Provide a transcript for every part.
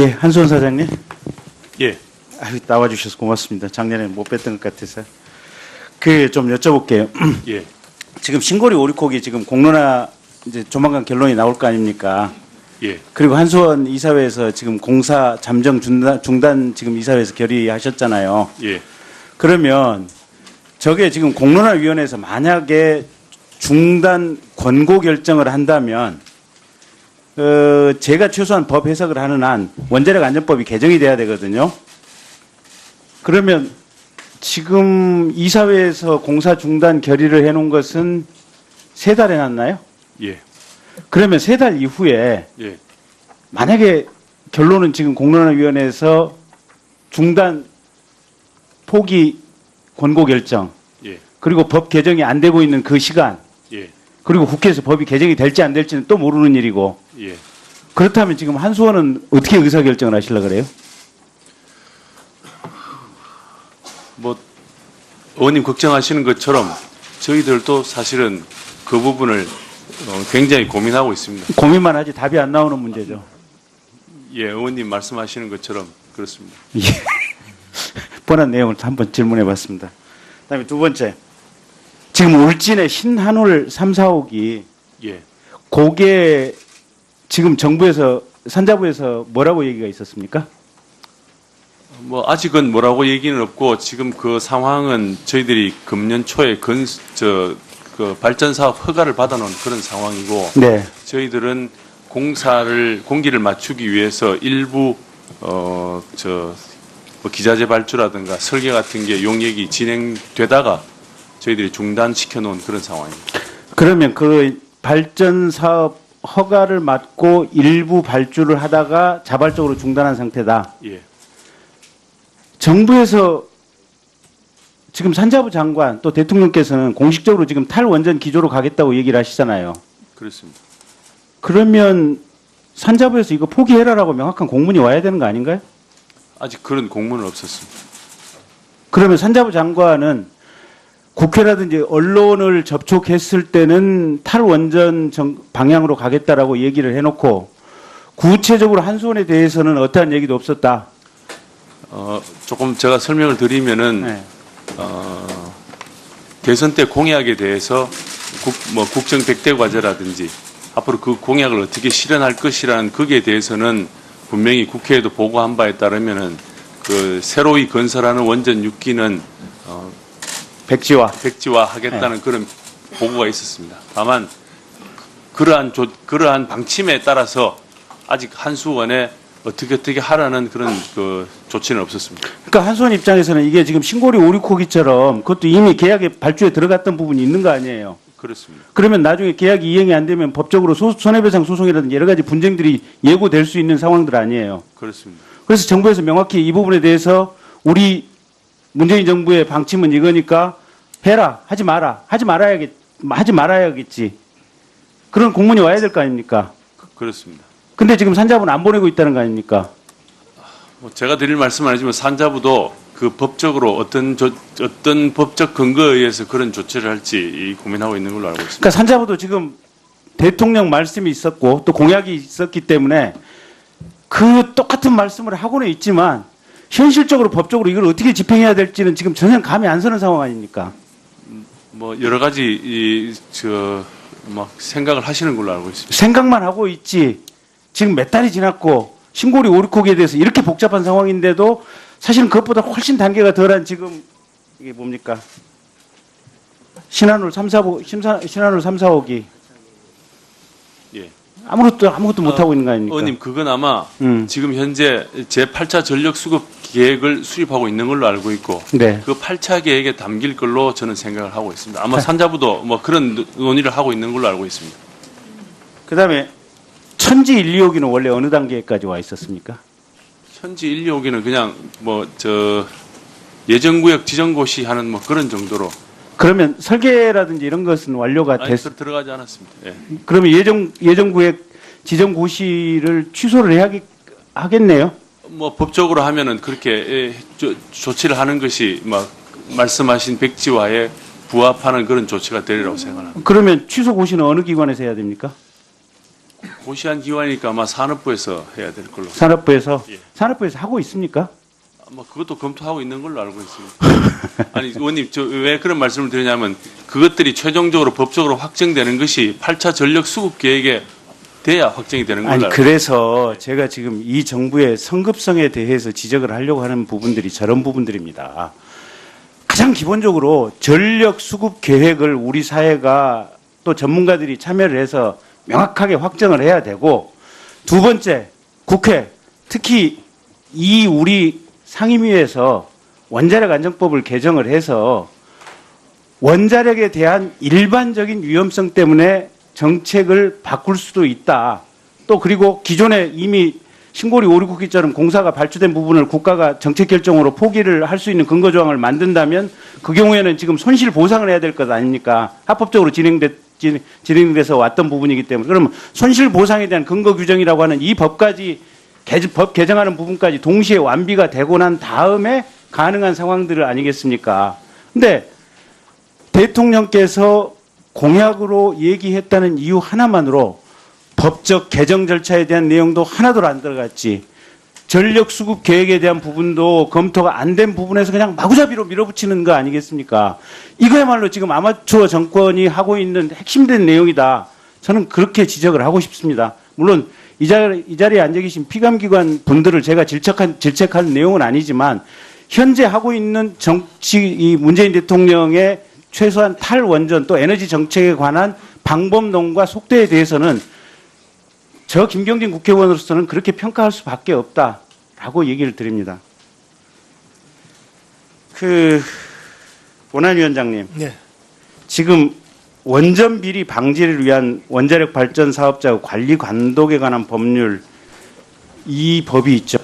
예, 한수원 사장님. 예. 아유, 나와주셔서 고맙습니다. 작년에 못 뵀던 것 같아서. 좀 여쭤볼게요. 예. 지금 신고리 오리콕이 지금 공론화 이제 조만간 결론이 나올 거 아닙니까? 예. 그리고 한수원 이사회에서 지금 공사 잠정 중단 지금 이사회에서 결의하셨잖아요. 예. 그러면 저게 지금 공론화위원회에서 만약에 중단 권고 결정을 한다면 제가 최소한 법 해석을 하는 한 원자력 안전법이 개정이 돼야 되거든요. 그러면 지금 이사회에서 공사 중단 결의를 해놓은 것은 3달 해놨나요? 예. 그러면 3달 이후에 예. 만약에 결론은 지금 공론화위원회에서 중단 포기 권고 결정 예. 그리고 법 개정이 안 되고 있는 그 시간 예. 그리고 국회에서 법이 개정이 될지 안 될지는 또 모르는 일이고 예. 그렇다면 지금 한수원은 어떻게 의사결정을 하시려고 그래요? 뭐 의원님 걱정하시는 것처럼 저희들도 사실은 그 부분을 굉장히 고민하고 있습니다. 고민만 하지 답이 안 나오는 문제죠. 예, 의원님 말씀하시는 것처럼 그렇습니다. 예. 뻔한 내용을 한번 질문해 봤습니다. 그다음에 두 번째. 지금 울진의 신한울 3, 4호기 예. 그게 지금 정부에서 산자부에서 뭐라고 얘기가 있었습니까? 뭐 아직은 뭐라고 얘기는 없고 지금 그 상황은 저희들이 금년 초에 그 발전 사업 허가를 받아놓은 그런 상황이고 네. 저희들은 공기를 맞추기 위해서 일부 뭐 기자재 발주라든가 설계 같은 게 용역이 진행되다가 저희들이 중단시켜 놓은 그런 상황입니다. 그러면 그 발전 사업 허가를 받고 일부 발주를 하다가 자발적으로 중단한 상태다. 예. 정부에서 지금 산자부 장관 또 대통령께서는 공식적으로 지금 탈원전 기조로 가겠다고 얘기를 하시잖아요. 그렇습니다. 그러면 산자부에서 이거 포기해라라고 명확한 공문이 와야 되는 거 아닌가요? 아직 그런 공문은 없었습니다. 그러면 산자부 장관은 국회라든지 언론을 접촉했을 때는 탈원전 방향으로 가겠다라고 얘기를 해놓고 구체적으로 한수원에 대해서는 어떠한 얘기도 없었다. 조금 제가 설명을 드리면은 네. 대선 때 공약에 대해서 국정 100대 과제라든지 앞으로 그 공약을 어떻게 실현할 것이라는 거기에 대해서는 분명히 국회에도 보고한 바에 따르면은 그 새로이 건설하는 원전 6기는 백지화 하겠다는 그런 보고가 있었습니다. 다만 그러한 방침에 따라서 아직 한수원에 어떻게 하라는 그런 그 조치는 없었습니다. 그러니까 한수원 입장에서는 이게 지금 신고리 오리코기처럼 그것도 이미 계약에 발주에 들어갔던 부분이 있는 거 아니에요. 그렇습니다. 그러면 나중에 계약이 이행이 안 되면 법적으로 손해배상 소송이라든지 여러 가지 분쟁들이 예고될 수 있는 상황들 아니에요. 그렇습니다. 그래서 정부에서 명확히 이 부분에 대해서 우리 문재인 정부의 방침은 이거니까 해라, 하지 마라, 하지 말아야겠지. 그런 공문이 와야 될 거 아닙니까? 그렇습니다. 근데 지금 산자부는 안 보내고 있다는 거 아닙니까? 뭐 제가 드릴 말씀은 아니지만 산자부도 그 법적으로 어떤 법적 근거에 의해서 그런 조치를 할지 고민하고 있는 걸로 알고 있습니다. 그러니까 산자부도 지금 대통령 말씀이 있었고 또 공약이 있었기 때문에 그 똑같은 말씀을 하고는 있지만 현실적으로 법적으로 이걸 어떻게 집행해야 될지는 지금 전혀 감이 안 서는 상황 아닙니까? 뭐 여러 가지 막 생각을 하시는 걸로 알고 있습니다. 생각만 하고 있지. 지금 몇 달이 지났고 신고리 오리코기에 대해서 이렇게 복잡한 상황인데도 사실은 그것보다 훨씬 단계가 덜한 지금 이게 뭡니까? 신한울 3, 4호기 예. 아무것도 못 하고 있는 거 아닙니까? 의원님 그건 아마 지금 현재 제8차 전력 수급 계획을 수립하고 있는 걸로 알고 있고 네. 그 8차 계획에 담길 걸로 저는 생각을 하고 있습니다. 아마 산자부도 뭐 그런 논의를 하고 있는 걸로 알고 있습니다. 그다음에 천지 1, 2호기는 원래 어느 단계까지 와 있었습니까? 현지 1, 2호기는 그냥 예정구역 지정고시 하는 뭐 그런 정도로 그러면 설계라든지 이런 것은 완료가 아니, 됐. 들어가지 않았습니다. 예. 그러면 예정구역 지정 고시를 취소를 하겠네요. 뭐 법적으로 하면은 그렇게 조치를 하는 것이 막 말씀하신 백지화에 부합하는 그런 조치가 되리라고 생각합니다. 그러면 취소 고시는 어느 기관에서 해야 됩니까? 고시한 기관이니까 아마 산업부에서 해야 될 걸로. 산업부에서 예. 산업부에서 하고 있습니까? 아마 그것도 검토하고 있는 걸로 알고 있습니다. 아니 의원님 저 왜 그런 말씀을 드리냐면 그것들이 최종적으로 법적으로 확정되는 것이 8차 전력 수급 계획에 돼야 확정이 되는 걸로 아니 알고 그래서 제가 지금 이 정부의 성급성에 대해서 지적을 하려고 하는 부분들이 저런 부분들입니다. 가장 기본적으로 전력 수급 계획을 우리 사회가 또 전문가들이 참여를 해서 명확하게 확정을 해야 되고, 두 번째 국회, 특히 이 우리 상임위에서 원자력 안전법을 개정을 해서 원자력에 대한 일반적인 위험성 때문에 정책을 바꿀 수도 있다. 또 그리고 기존에 이미 신고리 569기처럼 공사가 발주된 부분을 국가가 정책 결정으로 포기를 할 수 있는 근거 조항을 만든다면 그 경우에는 지금 손실 보상을 해야 될 것 아닙니까? 합법적으로 진행돼서 왔던 부분이기 때문에, 그러면 손실 보상에 대한 근거 규정이라고 하는 이 법까지 법 개정하는 부분까지 동시에 완비가 되고 난 다음에 가능한 상황들을 아니겠습니까? 근데 대통령께서 공약으로 얘기했다는 이유 하나만으로 법적 개정 절차에 대한 내용도 하나도 안 들어갔지, 전력 수급 계획에 대한 부분도 검토가 안 된 부분에서 그냥 마구잡이로 밀어붙이는 거 아니겠습니까? 이거야말로 지금 아마추어 정권이 하고 있는 핵심된 내용이다. 저는 그렇게 지적을 하고 싶습니다. 물론 이 자리에 앉아 계신 피감기관 분들을 제가 질책한 내용은 아니지만, 현재 하고 있는 이 문재인 대통령의 최소한 탈원전 또 에너지 정책에 관한 방법론과 속도에 대해서는 저 김경진 국회의원으로서는 그렇게 평가할 수밖에 없다라고 얘기를 드립니다. 원안위원장님, 네. 지금 원전 비리 방지를 위한 원자력 발전 사업자 관리 감독에 관한 법률, 이 법이 있죠.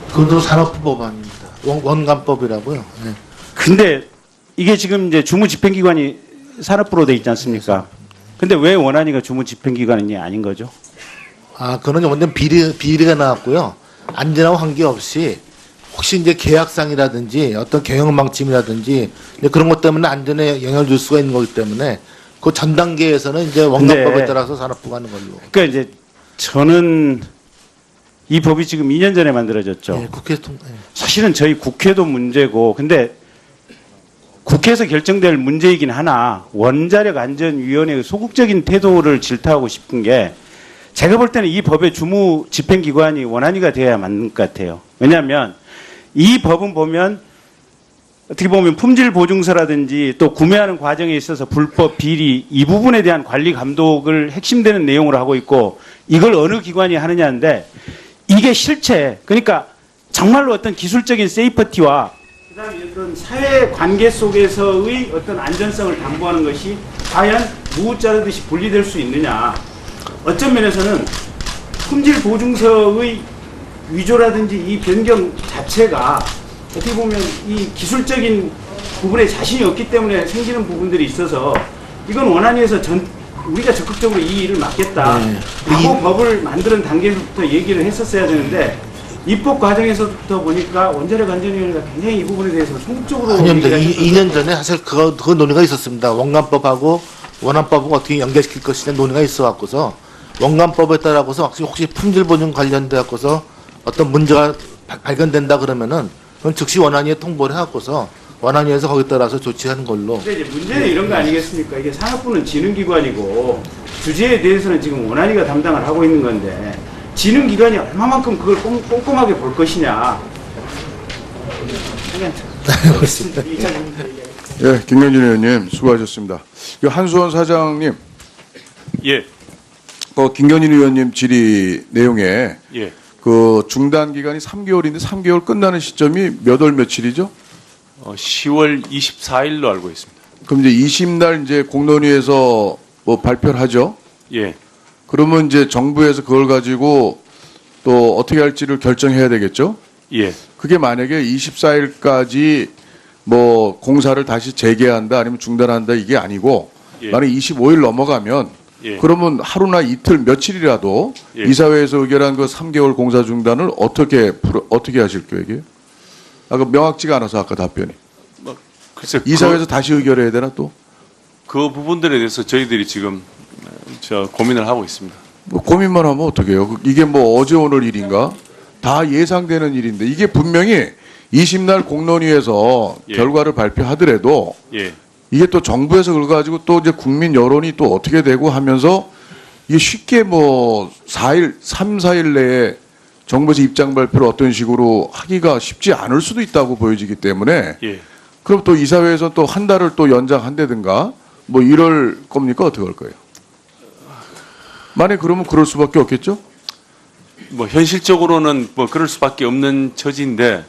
그것도 산업법안입니다. 원감법이라고요. 네. 근데 이게 지금 이제 주무집행기관이 산업부로 돼 있지 않습니까? 근데 왜 원안위가 주무집행기관이 아닌 거죠? 아, 그거는 완전 비리가 나왔고요. 안전하고 관계없이 혹시 이제 계약상이라든지 어떤 경영 방침이라든지 이제 그런 것 때문에 안전에 영향을 줄 수가 있는 거기 때문에 그 전 단계에서는 이제 원감법에 따라서 산업부가 하는 걸로. 그러니까 이제 저는 이 법이 지금 2년 전에 만들어졌죠. 네, 국회 통. 네. 사실은 저희 국회도 문제고, 근데 국회에서 결정될 문제이긴 하나 원자력 안전위원회의 소극적인 태도를 질타하고 싶은 게, 제가 볼 때는 이 법의 주무 집행기관이 원안위가 돼야 맞는 것 같아요. 왜냐하면 이 법은 보면 어떻게 보면 품질 보증서라든지 또 구매하는 과정에 있어서 불법 비리 이 부분에 대한 관리 감독을 핵심되는 내용으로 하고 있고, 이걸 어느 기관이 하느냐인데, 이게 실체, 그러니까 정말로 어떤 기술적인 세이프티와 그다음에 어떤 사회 관계 속에서의 어떤 안전성을 담보하는 것이 과연 무 자르듯이 분리될 수 있느냐. 어떤 면에서는 품질 보증서의 위조라든지 이 변경 자체가 어떻게 보면 이 기술적인 부분에 자신이 없기 때문에 생기는 부분들이 있어서, 이건 원안위에서 우리가 적극적으로 이 일을 막겠다 라고 법을 만드는 단계에서부터 얘기를 했었어야 되는데, 입법 과정에서부터 보니까 원자력 안전위원회가 굉장히 이 부분에 대해서 소극적으로. 아닙니다. 2년 전에 사실 그 논의가 있었습니다. 원감법하고 원안법을 어떻게 연결시킬 것이냐 논의가 있어 갖고서 원감법에 따라서 혹시 품질 보증 관련돼 갖고서 어떤 문제가 발견된다 그러면은 그건 즉시 원안위에 통보를 해갖고서 원안위에서 거기에 따라서 조치하는 걸로. 근데 이제 문제는 이런 거 아니겠습니까? 이게 산업부는 지능기관이고 주제에 대해서는 지금 원안위가 담당을 하고 있는 건데, 지능기관이 얼마만큼 그걸 꼼꼼하게 볼 것이냐. 예, 김경진 의원님 수고하셨습니다. 한수원 사장님, 예, 김경진 의원님 질의 내용에 예. 그 중단 기간이 3개월인데 3개월 끝나는 시점이 몇 월 며칠이죠? 10월 24일로 알고 있습니다. 그럼 이제 20날 이제 공론위에서 뭐 발표를 하죠. 예, 그러면 이제 정부에서 그걸 가지고 또 어떻게 할지를 결정해야 되겠죠. 예, 그게 만약에 24일까지 뭐 공사를 다시 재개한다 아니면 중단한다 이게 아니고, 예. 만약 25일 넘어가면 예. 그러면 하루나 이틀 며칠이라도 예. 이사회에서 의결한 그 3개월 공사 중단을 어떻게 하실 계획이에요? 아까 명확지가 않아서 아까 답변이. 글쎄 이사회에서 다시 의결해야 되나 또? 그 부분들에 대해서 저희들이 지금 고민을 하고 있습니다. 뭐 고민만 하면 어떡해요? 이게 뭐 어제 오늘 일인가? 다 예상되는 일인데 이게 분명히 20날 공론위에서 예. 결과를 발표하더라도 예. 이게 또 정부에서 그걸 가지고 또 이제 국민 여론이 또 어떻게 되고 하면서 이게 쉽게 뭐 4일, 3, 4일 내에 정부에서 입장 발표를 어떤 식으로 하기가 쉽지 않을 수도 있다고 보여지기 때문에 예. 그럼 또 이사회에서 또 한 달을 또 연장한다든가 뭐 이럴 겁니까? 어떻게 할 거예요? 만약 그러면 그럴 수밖에 없겠죠? 뭐 현실적으로는 뭐 그럴 수밖에 없는 처지인데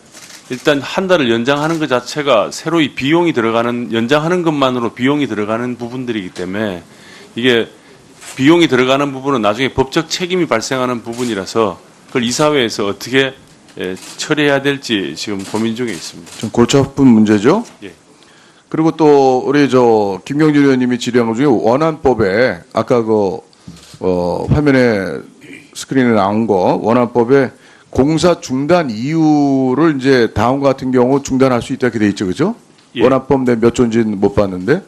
일단 한 달을 연장하는 것 자체가 새로이 비용이 들어가는 연장하는 것만으로 비용이 들어가는 부분들이기 때문에 이게 비용이 들어가는 부분은 나중에 법적 책임이 발생하는 부분이라서 그걸 이사회에서 어떻게 처리해야 될지 지금 고민 중에 있습니다. 좀 골치 아픈 문제죠. 예. 그리고 또 우리 저 김경진 의원님이 질의한 것 중에 원안법에 아까 화면에 스크린에 나온 거 원안법에 공사 중단 이유를 이제 다음 같은 경우 중단할 수 있다 이렇게 돼 있죠, 그죠? 예. 원안법 내 몇 조인지는 못 봤는데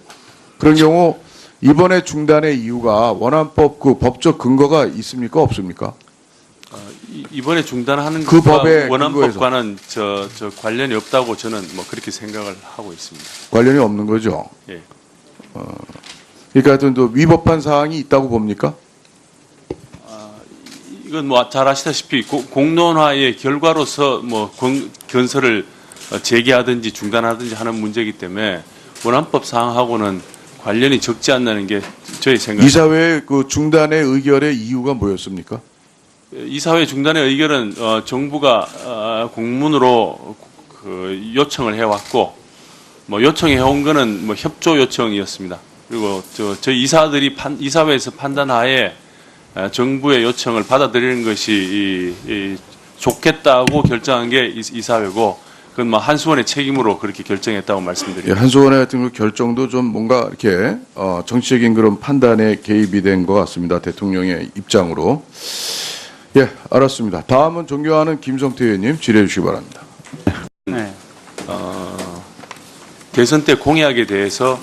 그런 경우 이번에 중단의 이유가 원안법 그 법적 근거가 있습니까, 없습니까? 이번에 중단하는 그 것과 법의 원안법과는 저 관련이 없다고 저는 뭐 그렇게 생각을 하고 있습니다. 관련이 없는 거죠. 예. 그러니까 하여튼 또 위법한 사항이 있다고 봅니까? 이건 뭐 잘 아시다시피 공론화의 결과로서 뭐 건설을 재개하든지 중단하든지 하는 문제이기 때문에 원안법 사항하고는 관련이 적지 않다는 게 저희 생각입니다. 이사회 그 중단의 의결의 이유가 뭐였습니까? 이사회 중단의 의결은 정부가 공문으로 그 요청을 해왔고 뭐 요청해온 거는 뭐 협조 요청이었습니다. 그리고 저희 이사들이 이사회에서 판단하에 정부의 요청을 받아들이는 것이 좋겠다고 결정한 게 이사회고 그건 뭐 한수원의 책임으로 그렇게 결정했다고 예, 말씀드립니다. 한수원의 같은 그 결정도 좀 뭔가 이렇게 정치적인 그런 판단에 개입이 된 것 같습니다. 대통령의 입장으로. 예, 알았습니다. 다음은 존경하는 김성태 의원님 질의해 주시기 바랍니다. 네. 대선 때 공약에 대해서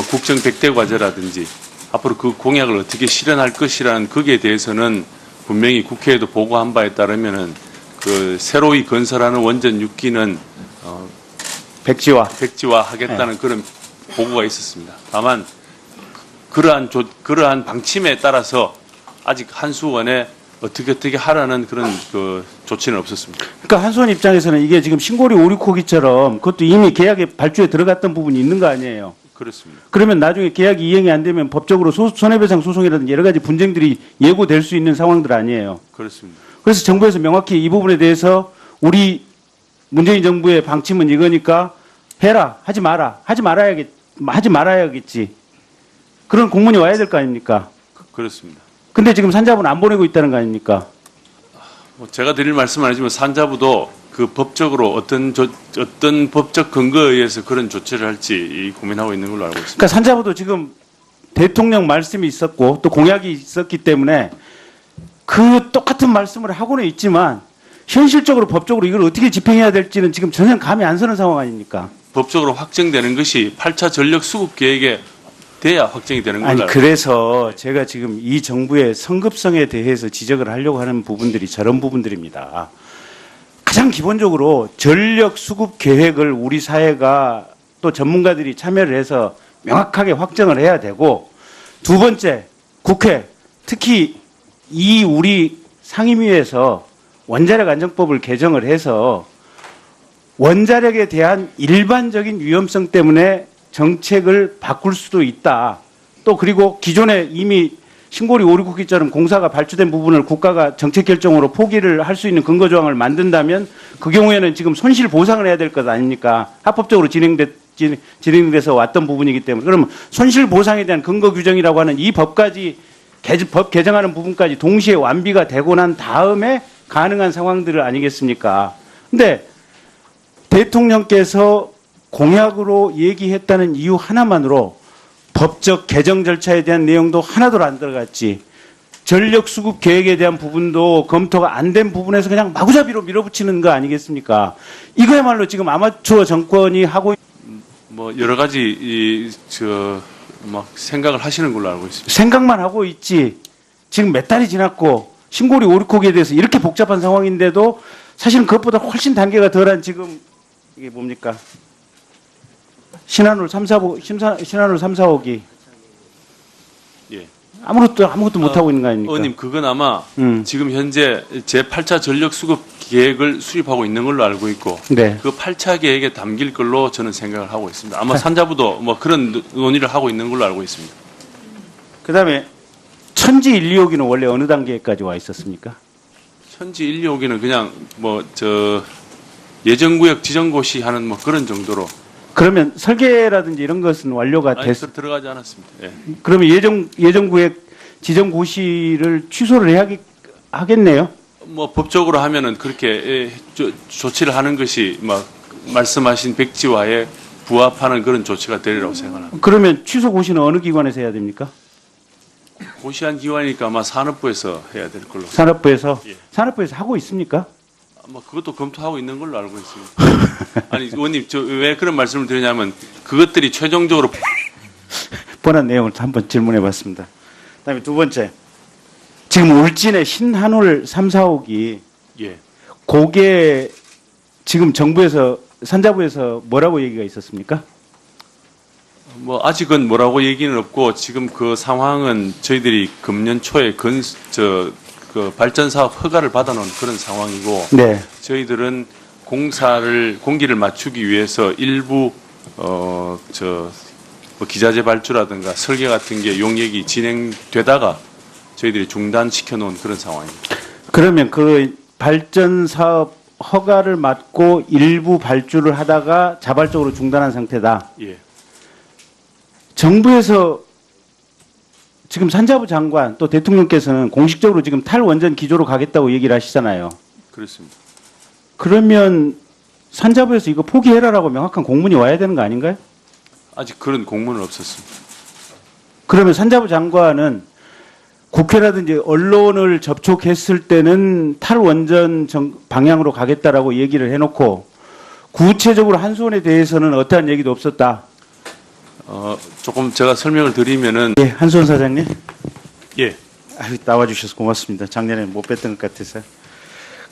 국정 100대 과제라든지 앞으로 그 공약을 어떻게 실현할 것이라는 거기에 대해서는 분명히 국회에도 보고한 바에 따르면은 그 새로이 건설하는 원전 6기는 백지화 하겠다는 그런 보고가 있었습니다. 다만 그러한 방침에 따라서 아직 한수원에 어떻게 하라는 그런 그 조치는 없었습니다. 그러니까 한수원 입장에서는 이게 지금 신고리 오리코기처럼 그것도 이미 계약에 발주에 들어갔던 부분이 있는 거 아니에요. 그렇습니다. 그러면 나중에 계약이 이행이 안 되면 법적으로 손해배상 소송이라든지 여러 가지 분쟁들이 예고될 수 있는 상황들 아니에요. 그렇습니다. 그래서 정부에서 명확히 이 부분에 대해서 우리 문재인 정부의 방침은 이거니까 해라, 하지 말아야겠지. 그런 공문이 와야 될 거 아닙니까? 그렇습니다. 근데 지금 산자부는 안 보내고 있다는 거 아닙니까? 뭐 제가 드릴 말씀은 아니지만 산자부도 그 법적으로 어떤 법적 근거에 의해서 그런 조치를 할지 고민하고 있는 걸로 알고 있습니다. 그러니까 산자부도 지금 대통령 말씀이 있었고 또 공약이 있었기 때문에 그 똑같은 말씀을 하고는 있지만 현실적으로 법적으로 이걸 어떻게 집행해야 될지는 지금 전혀 감이 안 서는 상황 아닙니까? 법적으로 확정되는 것이 8차 전력 수급 계획에 돼야 확정이 되는 걸로 아니 알고 그래서 제가 지금 이 정부의 성급성에 대해서 지적을 하려고 하는 부분들이 저런 부분들입니다. 가장 기본적으로 전력 수급 계획을 우리 사회가 또 전문가들이 참여를 해서 명확하게 확정을 해야 되고 두 번째 국회 특히 이 우리 상임위에서 원자력 안전법을 개정을 해서 원자력에 대한 일반적인 위험성 때문에 정책을 바꿀 수도 있다. 또 그리고 기존에 이미 신고리 오리국기처럼 공사가 발주된 부분을 국가가 정책 결정으로 포기를 할 수 있는 근거 조항을 만든다면 그 경우에는 지금 손실 보상을 해야 될 것 아닙니까? 합법적으로 진행돼서 왔던 부분이기 때문에 그러면 손실 보상에 대한 근거 규정이라고 하는 이 법까지 법 개정하는 부분까지 동시에 완비가 되고 난 다음에 가능한 상황들을 아니겠습니까? 근데 대통령께서 공약으로 얘기했다는 이유 하나만으로 법적 개정 절차에 대한 내용도 하나도 안 들어갔지. 전력 수급 계획에 대한 부분도 검토가 안 된 부분에서 그냥 마구잡이로 밀어붙이는 거 아니겠습니까? 이거야말로 지금 아마추어 정권이 하고 뭐 여러 가지 막 생각을 하시는 걸로 알고 있습니다. 생각만 하고 있지 지금 몇 달이 지났고 신고리 오리코기에 대해서 이렇게 복잡한 상황인데도 사실은 그것보다 훨씬 단계가 덜한 지금 이게 뭡니까? 신한울 3, 4호기 예. 아무것도 못 하고 있는 거 아닙니까? 의원님, 그건 아마 음. 지금 현재 제8차 전력 수급 계획을 수립하고 있는 걸로 알고 있고 네. 그 8차 계획에 담길 걸로 저는 생각을 하고 있습니다. 아마 산자부도 뭐 그런 논의를 하고 있는 걸로 알고 있습니다. 그다음에 천지 1, 2호기는 원래 어느 단계까지 와 있었습니까? 천지 1, 2호기는 그냥 뭐 저 예정구역 지정고시 하는 뭐 그런 정도로 그러면 설계라든지 이런 것은 완료가 아니, 됐. 들어가지 않았습니다. 예. 그러면 예정구역 지정고시를 취소를 하겠네요. 뭐 법적으로 하면은 그렇게 조치를 하는 것이 막 말씀하신 백지화에 부합하는 그런 조치가 되리라고 생각합니다. 그러면 취소 고시는 어느 기관에서 해야 됩니까? 고시한 기관이니까 아마 산업부에서 해야 될 걸로. 산업부에서. 예. 산업부에서 하고 있습니까? 아마 그것도 검토하고 있는 걸로 알고 있습니다. 아니 의원님, 저 왜 그런 말씀을 드리냐면 그것들이 최종적으로 뻔한 내용을 한번 질문해봤습니다. 그다음에 두 번째, 지금 울진의 신한울 3, 4호기 예. 그게 지금 정부에서 산자부에서 뭐라고 얘기가 있었습니까? 뭐 아직은 뭐라고 얘기는 없고 지금 그 상황은 저희들이 금년 초에 그 발전 사업 허가를 받아놓은 그런 상황이고 네. 저희들은 공기를 맞추기 위해서 일부 뭐 기자재 발주라든가 설계 같은 게 용역이 진행되다가 저희들이 중단시켜 놓은 그런 상황입니다. 그러면 그 발전 사업 허가를 받고 일부 발주를 하다가 자발적으로 중단한 상태다. 예. 정부에서 지금 산자부 장관 또 대통령께서는 공식적으로 지금 탈원전 기조로 가겠다고 얘기를 하시잖아요. 그렇습니다. 그러면 산자부에서 이거 포기해라라고 명확한 공문이 와야 되는 거 아닌가요? 아직 그런 공문은 없었습니다. 그러면 산자부 장관은 국회라든지 언론을 접촉했을 때는 탈원전 방향으로 가겠다라고 얘기를 해놓고 구체적으로 한수원에 대해서는 어떠한 얘기도 없었다. 조금 제가 설명을 드리면은 예, 한수원 사장님. 예. 아유, 나와주셔서 고맙습니다. 작년에 못 뵀던 것 같아서.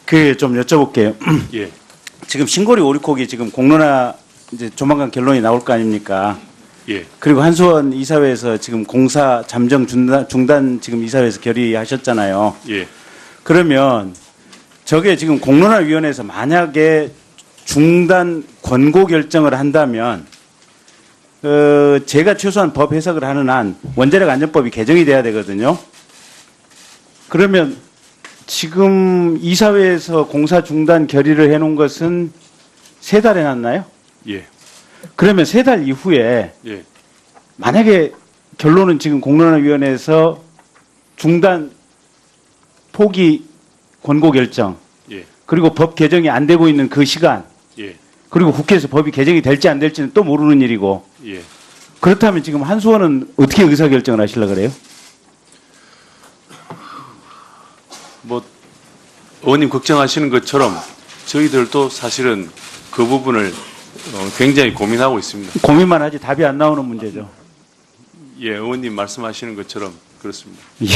그 좀 여쭤볼게요. 예. 지금 신고리 오리코기 지금 공론화 이제 조만간 결론이 나올 거 아닙니까? 예. 그리고 한수원 이사회에서 지금 공사 잠정 중단 지금 이사회에서 결의하셨잖아요. 예. 그러면 저게 지금 공론화위원회에서 만약에 중단 권고 결정을 한다면 제가 최소한 법 해석을 하는 한 원자력 안전법이 개정이 돼야 되거든요. 그러면 지금 이사회에서 공사 중단 결의를 해놓은 것은 3달 해놨나요? 예. 그러면 3달 이후에 예. 만약에 결론은 지금 공론화위원회에서 중단 포기 권고 결정 예. 그리고 법 개정이 안 되고 있는 그 시간 예. 그리고 국회에서 법이 개정이 될지 안 될지는 또 모르는 일이고 예. 그렇다면 지금 한수원은 어떻게 의사결정을 하시려고 그래요? 뭐 의원님 걱정하시는 것처럼 저희들도 사실은 그 부분을 굉장히 고민하고 있습니다. 고민만 하지 답이 안 나오는 문제죠. 예, 의원님 말씀하시는 것처럼 그렇습니다. 예.